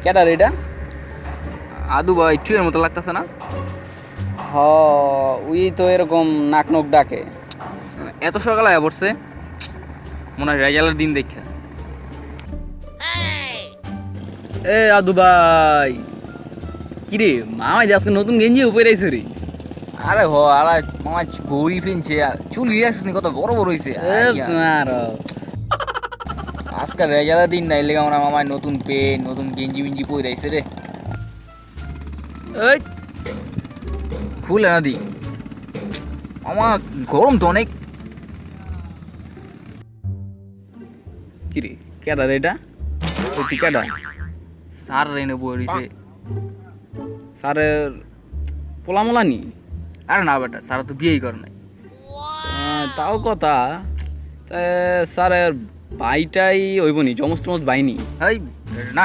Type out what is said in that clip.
কেডা রে এটা? আদু ভাই চুয়ের মতো লাগতেছে না? হ, উই তো এরকম নাক নক ডাকে। এত সকালে আয়া পড়ছে, মনে হয় রেজাল্টের দিন দেখে। এ আদু ভাই, কিরে মামাই যে আজকে নতুন গেঞ্জি উপরে আইছে রে। আরে হ আলা মামা গৌরি ফিনছে, চুল রিয়াসনি কত বড় বড় হইছে। এ তোমার আজকে রেজাল্টের দিন না, এলে আমরা মামায় নতুন পেন নতুন গেঞ্জি মিঞ্জি পরে আইছে রে। এই খুলে না দি মামা, গরম তো অনেক। কিরে কেডা রে এটা? ওই তুই কেডা? সার রেনে বই রইছে। স্যারের পোলামোলা নি? আরে না বেটা, সারা তো বিয়েই করে নাই। তাও কথা, তা স্যারের ভাইটাই হইব নি, জমজ টমজ বাইনি? হাই না,